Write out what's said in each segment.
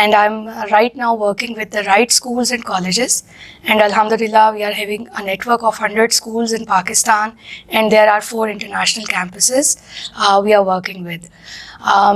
and I'm right now working with the right schools and colleges, and alhamdulillah we are having a network of 100 schools in Pakistan, and there are 4 international campuses we are working with.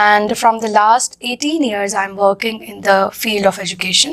and from the last 18 years I'm working in the field of education.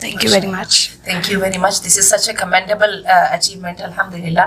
Thank you very much. Thank you very much. This is such a commendable achievement. Alhamdulillah.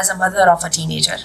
as a mother of a teenager,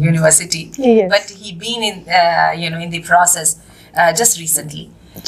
university, yes. but he been in in the process just recently.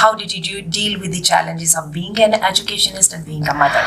how did you deal with the challenges of being an educationist and being a mother?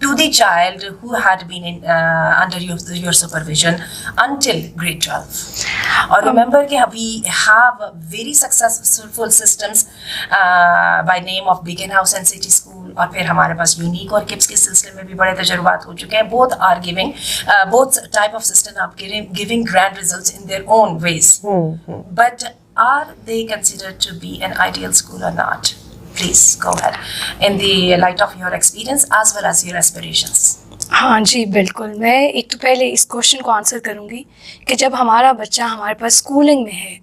to the child who had been under your supervision until grade 12. Or remember that we have very successful systems by name of Beacon House and City School, اور پھر ہمارے پاس unique اور cups کے سلسلے میں بھی بڑے تجربات ہو چکے ہیں. both type of system are giving grand results in their own ways. But are they considered to be an ideal school or not? Please go ahead in the light of your experience as well as your aspirations. ہاں جی بالکل. میں ایک تو پہلے اس question کو answer کروں گی کہ جب ہمارا بچہ ہمارے پاس اسکولنگ میں ہے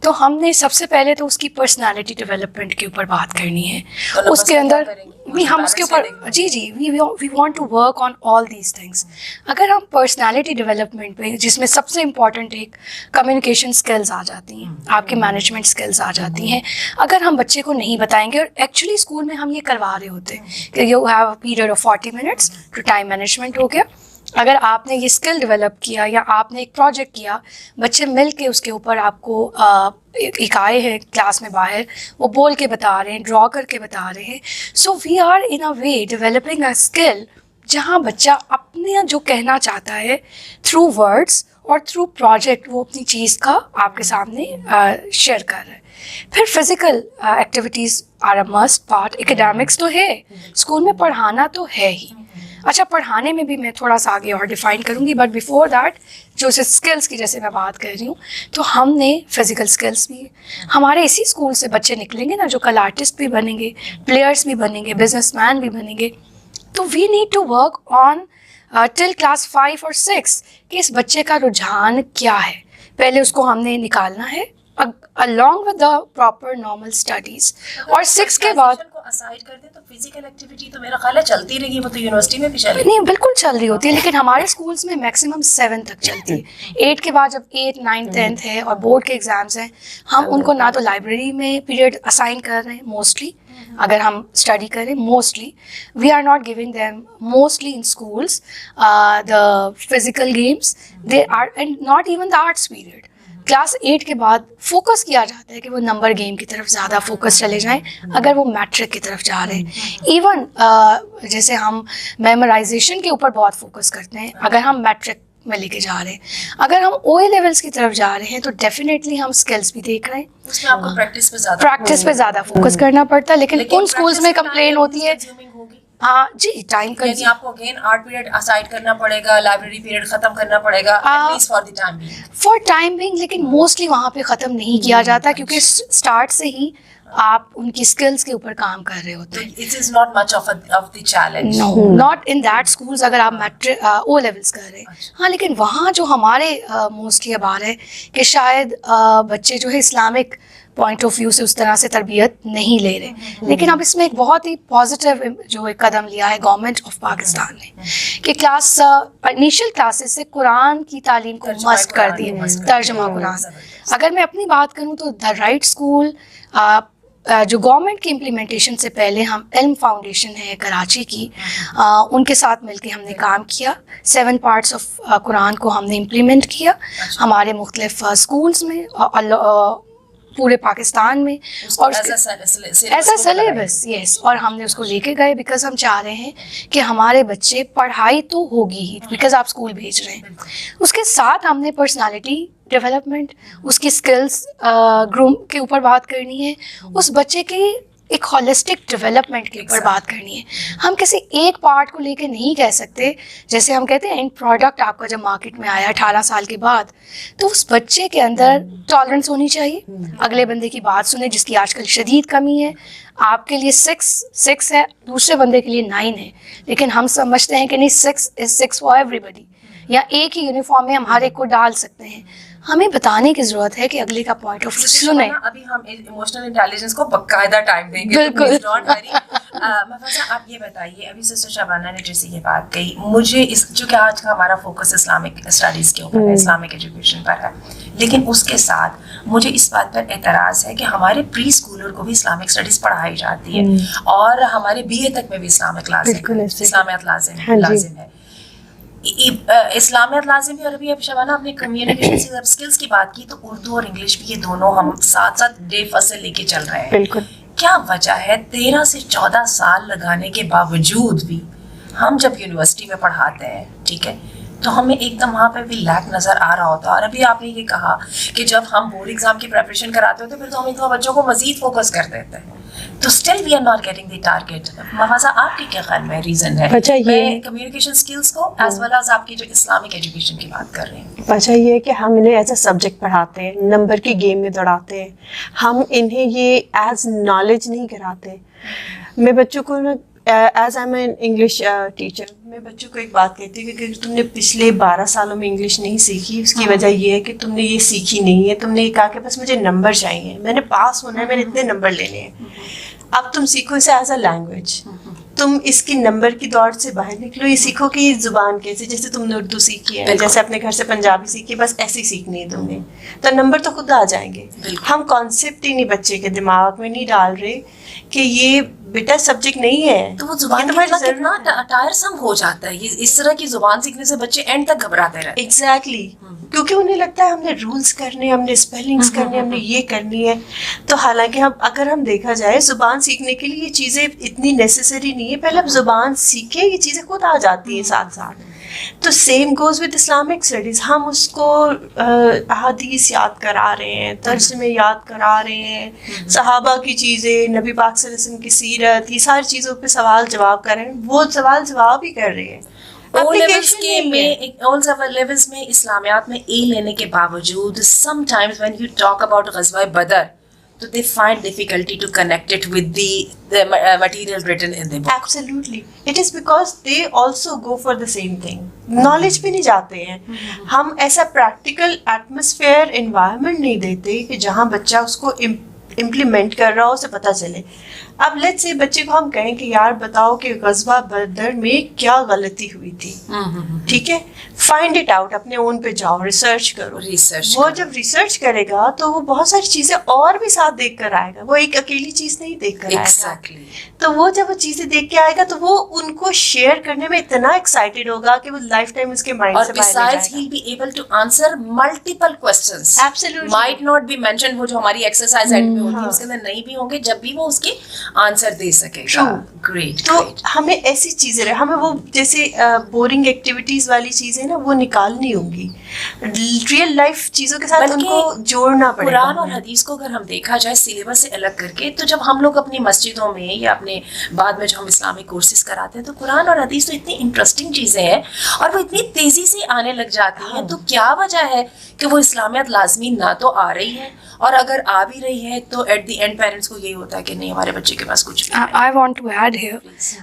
تو ہم نے سب سے پہلے تو اس کی پرسنالٹی ڈیولپمنٹ کے اوپر بات کرنی ہے. اس کے اندر ہم اس کے اوپر we want to work on all these things. اگر ہم پرسنالٹی ڈیولپمنٹ پہ, جس میں سب سے امپورٹنٹ ایک کمیونیکیشن اسکلز آ جاتی ہیں, آپ کے مینجمنٹ اسکلز آ جاتی ہیں, اگر ہم بچے کو نہیں بتائیں گے, اور ایکچولی اسکول میں ہم یہ کروا رہے ہوتے ہیں کہ you have a period of 40 minutes to time management ہو گیا. اگر آپ نے یہ اسکل ڈیولپ کیا یا آپ نے ایک پروجیکٹ کیا, بچے مل کے اس کے اوپر آپ کو ایک آئے ہیں کلاس میں باہر, وہ بول کے بتا رہے ہیں, ڈرا کر کے بتا رہے ہیں. So we are in a way developing a skill جہاں بچہ اپنے جو کہنا چاہتا ہے تھرو ورڈس اور تھرو پروجیکٹ وہ اپنی چیز کا آپ کے سامنے شیئر کر رہا ہے. پھر physical activities are a must part. Academics تو ہے, اسکول میں پڑھانا تو ہے ہی. اچھا, پڑھانے میں بھی میں تھوڑا سا آگے اور ڈیفائن کروں گی, بٹ بیفور دیٹ جو اسکلس کی جیسے میں بات کر رہی ہوں, تو ہم نے فزیکل اسکلس بھی, ہمارے اسی اسکول سے بچے نکلیں گے نا جو کل آرٹسٹ بھی بنیں گے, پلیئرس بھی بنیں گے, بزنس مین بھی بنیں گے. تو we need to work on till class 5 اور 6 کہ اس بچے کا رجحان کیا ہے. پہلے اس کو ہم نے نکالنا ہے along with the proper normal studies. اور 6 کے بعد اسائڈ کر دیں تو فزیکل ایکٹیویٹی تو میرا خیال ہے چلتی رہی, وہ تو یونیورسٹی میں بھی چل رہی ہے. نہیں بالکل چل رہی ہوتی ہے, لیکن ہمارے اسکولس میں میکسیمم 7 تک چلتی ہے. 8 کے بعد جب 8, 9, 10 ہے اور بورڈ کے ایگزامس ہیں, ہم ان کو نہ تو لائبریری میں پیریڈ اسائن کر رہے ہیں موسٹلی, اگر ہم اسٹڈی کریں mostly we are not giving them mostly in schools the physical games they are, and not even the arts period. Class 8 کے بعد فوکس کیا جاتا ہے کہ وہ نمبر گیم کی طرف زیادہ فوکس چلے جائیں اگر وہ میٹرک کی طرف جا رہے ہیں. ایون جیسے ہم میمورائزیشن کے اوپر بہت فوکس کرتے ہیں اگر ہم میٹرک میں لے کے جا رہے ہیں. اگر ہم او اے لیولس کی طرف جا رہے ہیں تو ڈیفینیٹلی ہم اسکلس بھی دیکھ رہے ہیں, اس میں آپ کو پریکٹس پہ زیادہ فوکس کرنا پڑتا ہے. لیکن ان اسکولس میں کمپلین ہوتی ہے ہاں جی ٹائم کا, یعنی آپ کو اگین آرٹ پیریڈ اسائڈ کرنا پڑے گا, لائبریری پیریڈ ختم کرنا پڑے گا فار ٹائم بینگ. لیکن موسٹلی وہاں پہ ختم نہیں کیا جاتا کیونکہ اسٹارٹ سے ہی آپ ان کی اسکلس کے اوپر کام کر رہے ہوتے ہیں. It is not much of the challenge. No, not in that schools اگر آپ میٹرک او لیولس کر رہے ہیں. ہاں لیکن وہاں جو ہمارے موسٹلی اب آ رہے ہیں کہ شاید بچے جو ہے اسلامک پوائنٹ آف ویو سے اس طرح سے تربیت نہیں لے رہے, لیکن اب اس میں ایک بہت ہی پازیٹیو جو ایک قدم لیا ہے گورنمنٹ آف پاکستان نے کہ کلاس انیشیل کلاسز سے قرآن کی تعلیم کو مسٹ کر دی, ترجمہ قرآن. اگر میں اپنی بات کروں تو دا رائٹ اسکول جو گورنمنٹ کی امپلیمنٹیشن سے پہلے ہم علم فاؤنڈیشن ہے کراچی کی, ان کے ساتھ مل کے ہم نے کام کیا. 7 parts آف قرآن کو ہم نے امپلیمنٹ کیا ہمارے مختلف اسکولس میں پورے پاکستان میں, اور ایسا سلیبس یس, اور ہم نے اس کو لے کے گئے بیکاز ہم چاہ رہے ہیں کہ ہمارے بچے پڑھائی تو ہوگی ہی بیکاز آپ اسکول بھیج رہے ہیں, اس کے ساتھ ہم نے پرسنالٹی ڈیولپمنٹ, اس کی اسکلس گروم کے اوپر بات کرنی ہے, اس بچے کی ایک ہولسٹک ڈیولپمنٹ کے اوپر بات کرنی ہے. ہم کسی ایک پارٹ کو لے کے نہیں کہہ سکتے, جیسے ہم کہتے ہیں اینڈ پروڈکٹ آپ کا جب مارکیٹ میں آیا 18 سال کے بعد, تو اس بچے کے اندر ٹالرنس ہونی چاہیے, اگلے بندے کی بات سنیں جس کی آج کل شدید کمی ہے. آپ کے لیے 6 ہے, دوسرے بندے کے لیے 9 ہے, لیکن ہم سمجھتے ہیں کہ نہیں 6 is 6 for everybody, یا ایک ہی یونیفارم میں ہم ہر ایک کو ڈال سکتے ہیں. ہمیں بتانے کی ضرورت ہے کہ اگلے کا پوائنٹ آف ویو سنیں. ابھی ہم ایموشنل انٹیلیجنس کو باقاعدہ ٹائم دیں گے, بالکل. محفوظہ آپ یہ بتائیے, ابھی سسٹر شبانہ نے جیسے یہ بات کہی, مجھے اس چونکہ آج کا ہمارا فوکس اسلامک اسٹڈیز کے اوپر ہے, اسلامک ایجوکیشن پر ہے, لیکن اس کے ساتھ مجھے اس بات پر اعتراض ہے کہ ہمارے پری اسکولر کو بھی اسلامک اسٹڈیز پڑھائی جاتی ہے, اور ہمارے BA تک میں بھی اسلامک اسلامیات لازم ہے. اسلامیات لازم ہے. اور ابھی اب شبانہ اپنے کمیونیکیشن اسکلس کی بات کی تو اردو اور انگلش بھی یہ دونوں ہم ساتھ ساتھ ڈے فصل لے کے چل رہے ہیں. بالکل. کیا وجہ ہے 13 سے 14 سال لگانے کے باوجود بھی ہم جب یونیورسٹی میں پڑھاتے ہیں, ٹھیک ہے, تو ہمیں ایک دم وہاں پہ بھی لیک نظر آ رہا ہوتا ہے. اور ابھی آپ نے یہ کہا کہ جب ہم بورڈ ایگزام کی پریپریشن کراتے ہوتے ہیں پھر تو ہم ایک بچوں کو مزید فوکس کر دیتے ہیں, تو still we are not getting the target. Mahfuza آپ کے کیا خیال میں ریزن ہے؟ میں کمیونیکیشن اسکلس کو ایز ویل ایز آپ کی جو اسلامک ایجوکیشن کی بات کر رہے ہیں. وجہ یہ ہے کہ ہم انہیں ایز اے سبجیکٹ پڑھاتے ہیں, نمبر کی گیم میں دوڑاتے ہیں, ہم انہیں یہ ایز نالج نہیں کراتے. میں بچوں کو as I am an English teacher, میں بچوں کو ایک بات کہتی ہوں کہ اگر تم نے پچھلے 12 سالوں میں انگلش نہیں سیکھی, اس کی وجہ یہ ہے کہ تم نے یہ سیکھی نہیں ہے. تم نے یہ کہا کہ بس مجھے نمبر چاہیے, میں نے پاس ہونا ہے, میں نے اتنے نمبر لینے ہیں. اب تم سیکھو اسے ایز اے لینگویج, تم اس کی نمبر کی دوڑ سے باہر نکلو, یہ سیکھو کہ یہ زبان کیسے, جیسے تم نے اردو سیکھی ہے, جیسے اپنے گھر سے پنجابی سیکھی, بس ایسے ہی سیکھنی ہے تم نے, تو نمبر تو خود آ جائیں گے. ہم کانسیپٹ ہی نہیں بچے کے دماغ میں نہیں ڈال رہے کہ یہ بیٹا سبجیکٹ نہیں ہے, تو وہ زبان کتنا ٹائرسم ہو جاتا ہے. اس طرح کی زبان سیکھنے سے بچے اینڈ تک گھبراتے رہتے ہیں. ایگزیکٹلی, کیونکہ انہیں لگتا ہے ہم نے رولس کرنے, ہم نے اسپیلنگس کرنے, ہم نے یہ کرنی ہے. تو حالانکہ اگر ہم دیکھا جائے زبان سیکھنے کے لیے یہ چیزیں اتنی نیسیسری نہیں ہے. پہلے اب زبان سیکھیں, یہ چیزیں خود آ جاتی ہیں ساتھ ساتھ. تو same goes with Islamic studies, ہم اس کو احادیث یاد کرا رہے ہیں, ترجمے یاد کرا رہے ہیں, صحابہ کی چیزیں, نبی پاک صلی اللہ علیہ وسلم کی سیرت, یہ ساری چیزوں پہ سوال جواب کر رہے ہیں. وہ سوال جواب ہی کر رہے ہیں. لیولز میں اسلامیات میں اے لینے کے باوجود some times when you talk about غزوہ بدر, so they find difficulty to connect it with the material written in the book. Absolutely. It is because they also go for the same thing. Knowledge بھی نہیں جاتے ہیں. ہم ایسا practical atmosphere environment نہیں دیتے کہ جہاں بچہ اس کو امپلیمنٹ کر رہا ہو, اسے پتہ چلے. اب لیٹس سے بچے کو ہم کہیں کہ یار بتاؤ کہ غزوہ بدر میں کیا غلطی ہوئی تھی, ٹھیک ہے, فائنڈ اٹ آؤٹ, اپنے اون پہ جاؤ, ریسرچ کرو. وہ جب ریسرچ کرے گا تو وہ بہت ساری چیزیں اور بھی ساتھ دیکھ کر آئے گا, وہ ایک اکیلی چیز نہیں دیکھ کر آئے گا. تو وہ جب وہ چیزیں دیکھ کے آئے گا تو وہ ان کو شیئر کرنے میں اتنا ایکسائٹیڈ ہوگا کہ وہ لائف ٹائم اس کے مائنڈ سے باہر نہیں جائے گا. he'll be able to answer multiple questions. Absolutely. Might not be mentioned, وہ جو ہماری ایکسرسائز اینڈ میں ہوتی ہے اس کے اندر نہیں بھی ہوں گے, جب بھی وہ اس کی آنسر دے سکے گا. گریٹ. تو ہمیں ایسی چیزیں ہمیں وہ جیسے بورنگ ایکٹیویٹیز والی چیزیں نا وہ نکالنی ہوں گی, ریئل لائف چیزوں کے ساتھ ان کو جوڑنا پڑے گا. قرآن اور حدیث کو اگر ہم دیکھا جائے سلیبس سے الگ کر کے, تو جب ہم لوگ اپنی مسجدوں میں یا اپنے بعد میں جو ہم اسلامک کورسز کراتے ہیں, تو قرآن اور حدیث تو اتنی انٹرسٹنگ چیزیں ہیں اور وہ اتنی تیزی سے آنے لگ جاتی ہیں. تو کیا وجہ ہے کہ وہ اسلامیات لازمی نہ تو آ رہی ہے, اور اگر آ بھی رہی ہے تو ایٹ دی اینڈ پیرنٹس کو یہی ہوتا ہے کہ نہیں ہمارے بچے کے پاس کچھ بھی. I want to add here,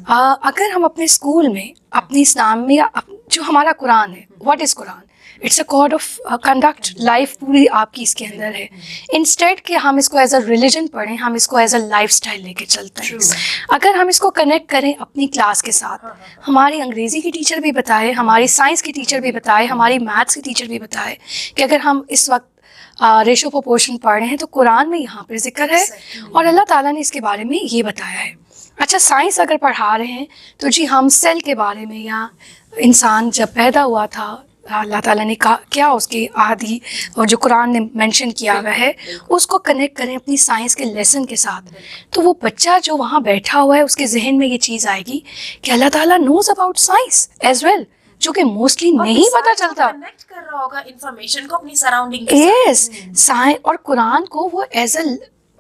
اگر ہم اپنے اسکول میں اپنی اسلامیہ جو ہمارا قرآن ہے, what is Quran, it's a code of conduct, life پوری آپ کی اس کے اندر ہے. انسٹیڈ کہ ہم اس کو ایز اے ریلیجن پڑھیں, ہم اس کو ایز اے لائف اسٹائل لے کے چلتے ہیں. اگر ہم اس کو کنیکٹ کریں اپنی کلاس کے ساتھ, ہماری انگریزی کی ٹیچر بھی بتائے, ہماری سائنس کی ٹیچر بھی بتائے, ہماری میتھس کی ٹیچر بھی بتائے کہ اگر ہم اس وقت ریشو پروپورشن پڑھ رہے ہیں تو قرآن میں یہاں پہ ذکر ہے اور اللہ تعالیٰ نے اس کے بارے میں یہ بتایا ہے. اچھا, سائنس اگر پڑھا رہے ہیں تو جی ہم سیل کے بارے میں, یا انسان جب پیدا ہوا تھا اللہ تعالیٰ نے کیا اس کی آدھی اور جو قرآن نے مینشن کیا ہوا ہے اس کو کنیکٹ کریں اپنی سائنس کے لیسن کے ساتھ. تو وہ بچہ جو وہاں بیٹھا ہوا ہے اس کے ذہن میں یہ چیز آئے گی کہ اللہ تعالیٰ knows about science as well, جو کہ موسٹلی نہیں پتہ چلتا. کنیکٹ کر رہا ہوگا انفارمیشن کو اپنی سراؤنڈنگ. یس, سائنس اور قرآن کو وہ ایز اے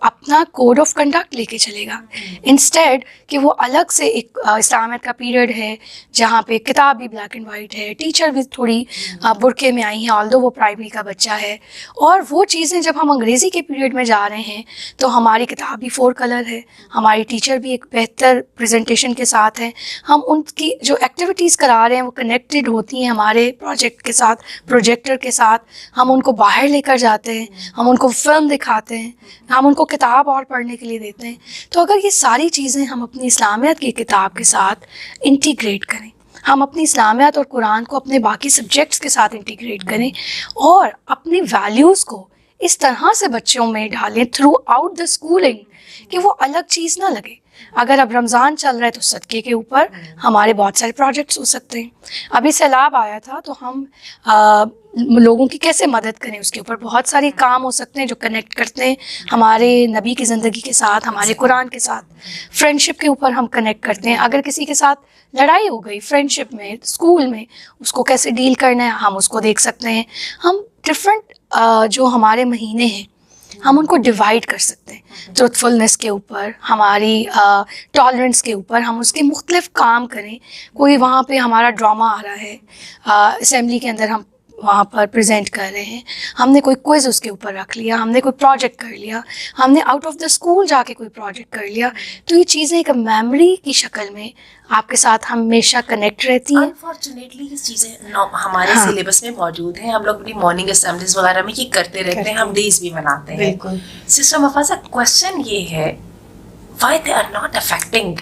اپنا کوڈ آف کنڈکٹ لے کے چلے گا, انسٹیڈ کہ وہ الگ سے ایک اسلامیت کا پیریڈ ہے جہاں پہ کتاب بھی بلیک اینڈ وائٹ ہے, ٹیچر بھی تھوڑی برقعے میں آئی ہیں آلدو وہ پرائمری کا بچہ ہے, اور وہ چیزیں جب ہم انگریزی کے پیریڈ میں جا رہے ہیں تو ہماری کتاب بھی 4 کلر ہے, ہماری ٹیچر بھی ایک بہتر پریزنٹیشن کے ساتھ ہیں, ہم ان کی جو ایکٹیویٹیز کرا رہے ہیں وہ کنیکٹڈ ہوتی ہیں ہمارے پروجیکٹ کے ساتھ, پروجیکٹر کے ساتھ, ہم ان کو باہر لے کر جاتے ہیں, ہم ان کو فلم دکھاتے ہیں, ہم ان کو کتاب اور پڑھنے کے لیے دیتے ہیں. تو اگر یہ ساری چیزیں ہم اپنی اسلامیات کی کتاب کے ساتھ انٹیگریٹ کریں, ہم اپنی اسلامیات اور قرآن کو اپنے باقی سبجیکٹس کے ساتھ انٹیگریٹ کریں اور اپنی ویلیوز کو اس طرح سے بچوں میں ڈالیں تھرو آؤٹ دا اسکولنگ کہ وہ الگ چیز نہ لگے. اگر اب رمضان چل رہا ہے تو صدقے کے اوپر ہمارے بہت سارے پروجیکٹس ہو سکتے ہیں. ابھی سیلاب آیا تھا تو ہم لوگوں کی کیسے مدد کریں اس کے اوپر بہت سارے کام ہو سکتے ہیں جو کنیکٹ کرتے ہیں ہمارے نبی کی زندگی کے ساتھ, ہمارے قرآن کے ساتھ. فرینڈشپ کے اوپر ہم کنیکٹ کرتے ہیں. اگر کسی کے ساتھ لڑائی ہو گئی فرینڈشپ میں, اسکول میں, اس کو کیسے ڈیل کرنا ہے ہم اس کو دیکھ سکتے ہیں. ہم ڈفرینٹ جو ہمارے مہینے ہیں ہم ان کو ڈیوائڈ کر سکتے ہیں. ٹروتھفلنس کے اوپر, ہماری ٹالرنس کے اوپر ہم اس کے مختلف کام کریں. کوئی وہاں پہ ہمارا ڈرامہ آ رہا ہے اسمبلی کے اندر, ہم وہاں پر پریزنٹ کر رہے ہیں, ہم نے کوئی کوئز اس کے اوپر رکھ لیا, ہم نے کوئی پروجیکٹ کر لیا, ہم نے آؤٹ آف دا اسکول جا کے کوئی پروجیکٹ کر لیا, تو یہ چیزیں ایک میموری کی شکل میں آپ کے ساتھ ہمیشہ کنیکٹ رہتی ہیں. انفارچونیٹلی یہ چیزیں ہمارے سلیبس میں موجود ہیں, ہم لوگ اپنی مارننگ اسمبلیز وغیرہ میں یہ کرتے رہتے ہیں, ہم ڈیز بھی بناتے ہیں. سسٹر مفازہ, کوشچن یہ ہے why they are not affecting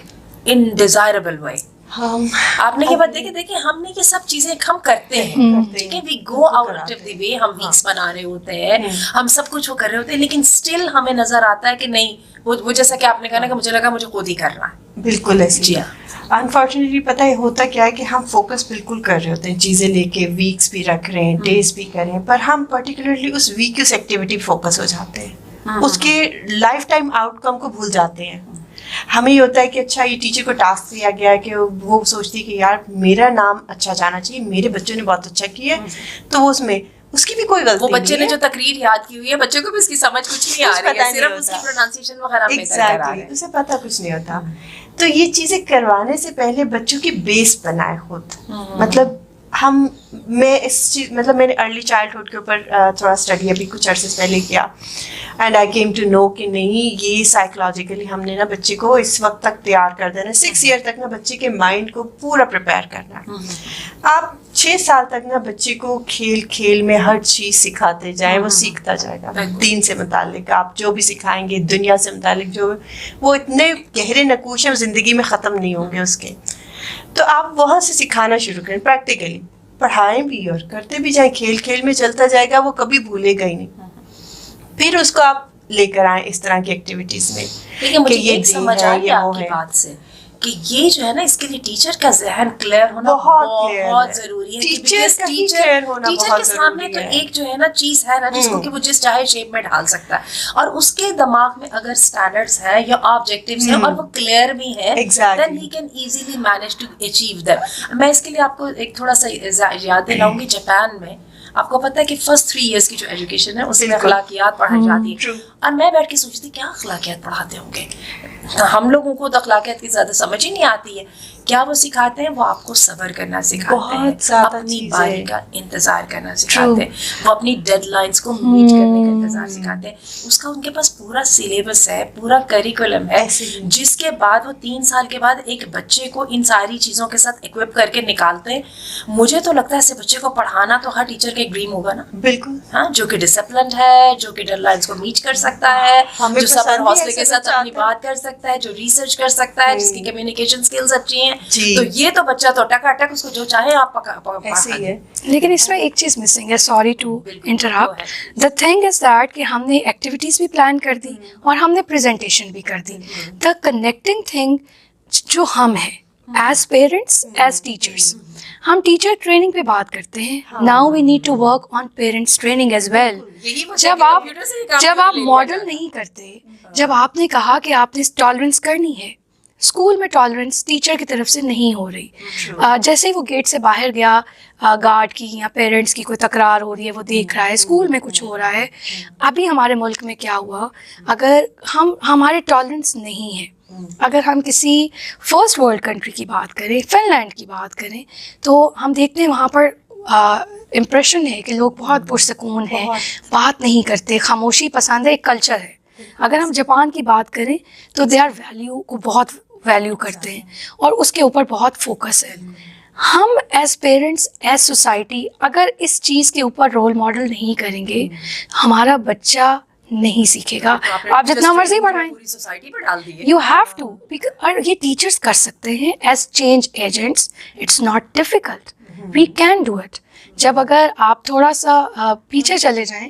in desirable way. آپ نے یہ بات دیکھیں ہم نے یہ سب چیزیں ہم کرتے ہیں, ٹھیک ہے, وی گو آؤٹ آف دی وے, ہم ویکس بنا رہے ہوتے ہیں, ہم سب کچھ وہ کر رہے ہوتے ہیں, لیکن اسٹل ہمیں نظر آتا ہے کہ نہیں, وہ جیسا کہ آپ نے کہا نا کہ مجھے لگا مجھے خود ہی کرنا ہے. بالکل ایسے. جی ہاں, انفارچونیٹلی پتہ ہے ہوتا کیا ہے کہ ہم فوکس بالکل کر رہے ہوتے ہیں چیزیں لے کے, ویکس بھی رکھ رہے ہیں, ڈیز بھی کر رہے ہیں, پر ہم پرٹیکولرلی اس ویک اس ایکٹیویٹی فوکس ہو جاتے ہیں, اس کے لائف ٹائم آؤٹ کم کو بھول جاتے ہیں. ہمیں یہ ہوتا ہے کہ اچھا یہ ٹیچر کو ٹاسک دیا گیا ہے کہ وہ سوچتی ہے کہ یار میرا نام اچھا جانا چاہیے, میرے بچوں نے بہت اچھا کیا ہے, تو وہ اس کی بھی کوئی غلطی نہیں ہے. وہ بچے نے جو تقریر یاد کی ہوئی ہے, بچوں کو بھی اس کی سمجھ کچھ نہیں آ رہی ہے, صرف اس کی پروننسیشن وغیرہ میں اسے پتہ کچھ نہیں ہوتا. تو یہ چیزیں کروانے سے پہلے بچوں کی بیس بنائے خود. مطلب میں اس چیز مطلب میں نے ارلی چائلڈہڈ کے اوپر تھوڑا اسٹڈی ابھی کچھ عرصے پہلے کیا, and I came to know کہ نہیں, یہ سائیکولوجیکلی ہم نے نا بچے کو اس وقت تک تیار کر دینا, 6 ایئر تک نا بچے کے مائنڈ کو پورا پریپیئر کرنا ہے. آپ 6 سال تک نا بچے کو کھیل کھیل میں ہر چیز سکھاتے جائیں, وہ سیکھتا جائے گا. دین سے متعلق آپ جو بھی سکھائیں گے, دنیا سے متعلق جو وہ اتنے گہرے نقوش ہیں زندگی میں ختم نہیں ہوں گے اس کے. تو آپ وہاں سے سکھانا شروع کریں, پریکٹیکلی پڑھائیں بھی اور کرتے بھی جائیں, کھیل کھیل میں چلتا جائے گا, وہ کبھی بھولے گا ہی نہیں. پھر اس کو آپ لے کر آئیں اس طرح کی ایکٹیویٹیز میں. لیکن مجھے یہ سمجھ آ گیا آپ کی بات سے کہ یہ جو ہے نا, اس کے لیے ٹیچر کا ذہن کلیئر ہونا بہت ضروری ہے. ٹیچر کے سامنے تو ایک جو ہے نا چیز ہے نا جس کو کہ وہ جس چاہے شیپ میں ڈھال سکتا ہے, اور اس کے دماغ میں اگر اسٹینڈرڈس ہیں یا آبجیکٹیوز ہیں اور وہ کلیئر بھی ہے, then he can easily manage to achieve them. میں اس کے لیے آپ کو ایک تھوڑا سا یاد دلاؤں گی. جاپان میں آپ کو پتا ہے کہ فرسٹ 3 ایئرس کی جو ایجوکیشن ہے اس میں اخلاقیات پڑھائی جاتی ہے, اور میں بیٹھ کے سوچتی کیا اخلاقیات پڑھاتے ہوں گے. ہم لوگوں کو اخلاقیات کی زیادہ سمجھ ہی نہیں آتی ہے. کیا وہ سکھاتے ہیں؟ وہ آپ کو صبر کرنا سکھاتے ہیں, اپنی باری کا انتظار کرنا سکھاتے ہیں, وہ اپنی ڈیڈ لائنس کو میٹ کرنے کا انتظار سکھاتے ہیں. اس کا ان کے پاس پورا سلیبس ہے, پورا کریکولم ہے, جس کے بعد وہ 3 سال کے بعد ایک بچے کو ان ساری چیزوں کے ساتھ اکوپ کر کے نکالتے ہیں. مجھے تو لگتا ہے ایسے بچے کو پڑھانا تو ہر ٹیچر کا ایک ڈریم ہوگا نا. بالکل ہاں, جو کہ ڈسپلنڈ ہے, جو کہ ڈیڈ لائنس کو میٹ کر سکتا ہے, جو صبر حوصلے کے ساتھ اپنی بات کر سکتا ہے, جو ریسرچ کر سکتا ہے, جس کی کمیونیکیشن اسکلز اچھی ہیں. تو یہ تو بچہ تو ٹکا ٹک اس کو جو چاہے آپ ایسے ہی ہے. لیکن اس میں ایک چیز مسنگ ہے, sorry to interrupt. The thing is that کہ ہم نے ایکٹیویٹیز بھی پلان کر دی اور ہم نے پریزنٹیشن بھی کر دی. دا کنیکٹنگ تھنگ جو ہم ہیں ایز پیرنٹس, ایز ٹیچرس, ہم ٹیچر ٹریننگ پہ بات کرتے ہیں. Now we need to work on parents training as well. جب آپ ماڈل نہیں کرتے, جب آپ نے کہا کہ آپ نے ٹالرنس کرنی ہے, اسکول میں ٹالرنس ٹیچر کی طرف سے نہیں ہو رہی. جیسے ہی وہ گیٹ سے باہر گیا, گارڈ کی یا پیرنٹس کی کوئی تکرار ہو رہی ہے, وہ دیکھ رہا ہے اسکول میں کچھ ہو رہا ہے. ابھی ہمارے ملک میں کیا ہوا, اگر ہمارے ٹالرنس نہیں ہے, اگر ہم کسی فرسٹ ورلڈ کنٹری کی بات کریں, فن لینڈ کی بات کریں, تو ہم دیکھتے ہیں وہاں پر امپریشن ہے کہ لوگ بہت پرسکون ہیں, بات نہیں کرتے, خاموشی پسند ہے, ایک کلچر ہے. اگر ہم جاپان کی بات کریں تو دے آر ویلیو کو بہت ویلیو کرتے ہیں اور اس کے اوپر بہت فوکس ہے. ہم ایز پیرنٹس, ایز سوسائٹی اگر اس چیز کے اوپر رول ماڈل نہیں کریں گے, ہمارا بچہ نہیں سیکھے گا. آپ جتنا مرضی پڑھائیں, یو ہیو ٹو, اور یہ ٹیچرس کر سکتے ہیں as change agents. It's not difficult, we can do it. جب اگر آپ تھوڑا سا پیچھے چلے جائیں